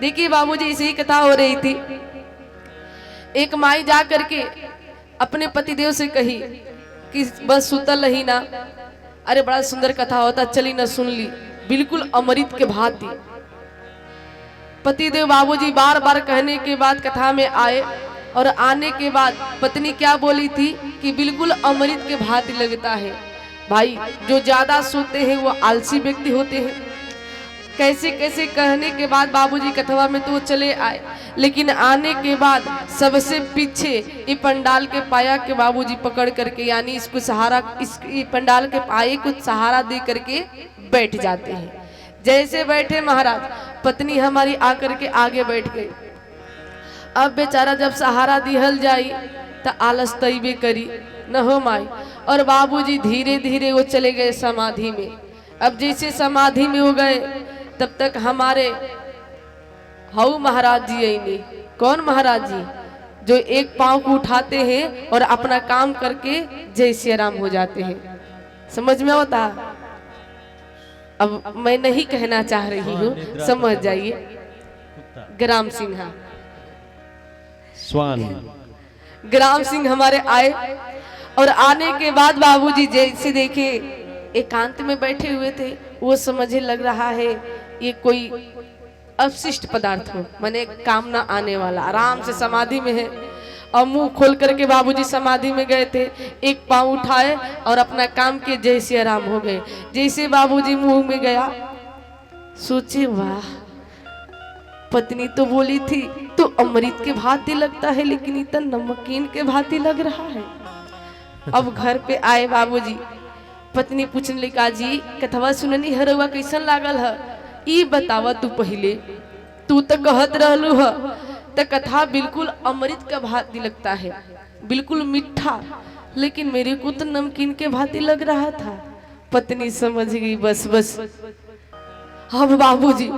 देखिए बाबूजी, ऐसी ही कथा हो रही थी। एक माई जा करके अपने पतिदेव से कही कि बस सुतल ही ना, अरे बड़ा सुंदर कथा होता, चली ना सुन ली, बिल्कुल अमृत के भांति। पतिदेव बाबूजी बार बार कहने के बाद कथा में आए और आने के बाद पत्नी क्या बोली थी कि बिल्कुल अमृत के भांति लगता है। भाई, जो ज्यादा सोते हैं वो आलसी व्यक्ति होते हैं। कैसे कैसे कहने के बाद बाबूजी कथवा में तो चले आए, लेकिन आने के बाद सबसे पीछे ये पंडाल के पाया के बाबूजी पकड़ करके, यानी इसको सहारा, इस पंडाल के पाये को सहारा दे करके बैठ जाते हैं। जैसे बैठे महाराज, पत्नी हमारी आकर के आगे बैठ गई। अब बेचारा जब सहारा दिहल जाई तो आलस तैबे करी न हो माई, और बाबूजी धीरे धीरे वो चले गए समाधि में। अब जैसे समाधि में हो गए तब तक हमारे हाउ महाराज जी आएंगे। कौन महाराज जी? जो एक पांव को उठाते हैं और अपना काम करके जय श्री राम हो जाते हैं। समझ में होता? अब मैं नहीं कहना चाह रही हूँ, समझ जाइए। ग्राम सिंह स्वान ग्राम सिंह हमारे आए, और आने के बाद बाबूजी जैसे देखे एकांत में बैठे हुए थे, वो समझे लग रहा है ये कोई अवशिष्ट पदार्थ हो, माने काम ना आने वाला। आराम से समाधि में है और मुंह खोल करके बाबूजी समाधि में गए थे। एक पांव उठाए और अपना काम के जैसे आराम हो गए। जैसे बाबूजी मुंह में गया, सोचे वाह, पत्नी तो बोली थी तो अमृत के भांति लगता है, लेकिन इतना नमकीन के भांति लग रहा है। अब घर पे आए बाबूजी, पत्नी पूछने लगा, जी कथवा सुननी हरवा कैसन लागल है, ई बतावा तू पहले। तू तो कहत रहलू है तो कथा बिल्कुल अमृत का भांति लगता है, बिल्कुल मीठा, लेकिन मेरे को तो नमकीन के भांति लग रहा था। पत्नी समझ गई, बस बस। अब बाबूजी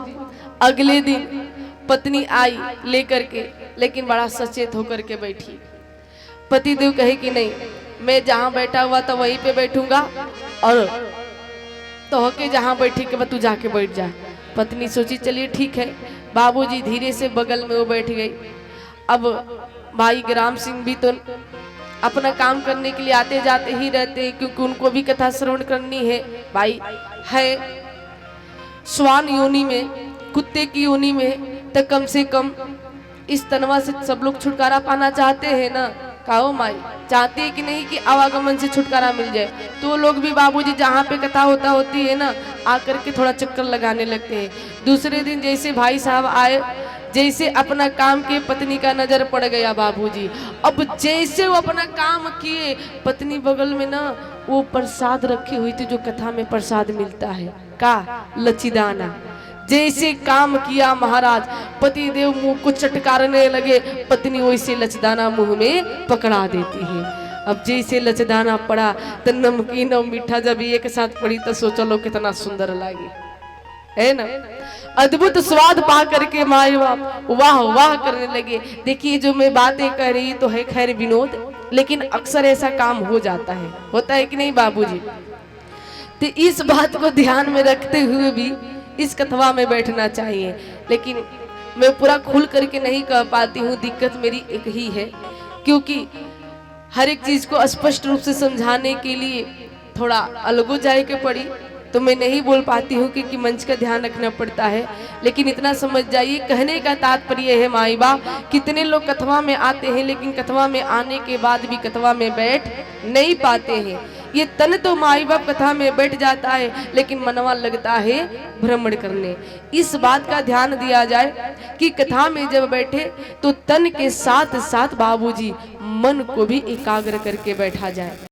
अगले दिन पत्नी आई लेकर के, लेकिन बड़ा सचेत होकर के बैठी। पतिदेव कहे कि नहीं, मैं जहां बैठा हुआ था वहीं पे बैठूंगा, और तो होके जहां बैठी के तू जाके बैठ जा। पत्नी सोची चलिए ठीक है। बाबूजी धीरे से बगल में वो बैठ गई। अब भाई ग्राम सिंह भी तो अपना काम करने के लिए आते जाते ही रहते हैं, क्योंकि उनको भी कथा श्रवण करनी है। भाई है स्वान योनि में, कुत्ते की योनि में, तो कम से कम इस तनवा से सब लोग छुटकारा पाना चाहते हैं ना। कहो माई, चाहते हैं कि नहीं कि आवागमन से छुटकारा मिल जाए? तो लोग भी बाबूजी जहाँ पे कथा होती है ना, आकर के थोड़ा चक्कर लगाने लगते हैं। दूसरे दिन जैसे भाई साहब आए, जैसे अपना काम के पत्नी का नजर पड़ गया बाबूजी। अब जैसे वो अपना काम किए, पत्नी बगल में ना वो प्रसाद रखी हुई थी, जो कथा में प्रसाद मिलता है, का लचीदाना। जैसे काम किया महाराज, पति देव मुंह को चटकारने लगे, पत्नी वैसे लचदाना मुंह में पकड़ा देती है। अब जैसे लचदाना पड़ा तो नमकीन और मीठा जब एक साथ पड़ी तो सोचो लो कितना सुंदर लगे, है ना। अद्भुत स्वाद पा करके माए बाप वाह वाह करने लगे। देखिए, जो मैं बातें कर रही तो है खैर विनोद, लेकिन अक्सर ऐसा काम हो जाता है, होता है कि नहीं बाबूजी? तो इस बात को ध्यान में रखते हुए भी इस कथवा में बैठना चाहिए। लेकिन मैं पूरा खुल करके नहीं कह पाती हूँ, दिक्कत मेरी एक ही है, क्योंकि हर एक चीज को स्पष्ट रूप से समझाने के लिए थोड़ा अलगो जाए के पड़ी, तो मैं नहीं बोल पाती हूँ, क्योंकि मंच का ध्यान रखना पड़ता है। लेकिन इतना समझ जाइए, कहने का तात्पर्य है माई बाप, कितने लोग कथवा में आते हैं, लेकिन कथवा में आने के बाद भी कथवा में बैठ नहीं पाते हैं। ये तन तो माई बाप कथा में बैठ जाता है, लेकिन मनवा लगता है भ्रमण करने। इस बात का ध्यान दिया जाए कि कथा में जब बैठे तो तन के साथ साथ बाबूजी मन को भी एकाग्र करके बैठा जाए।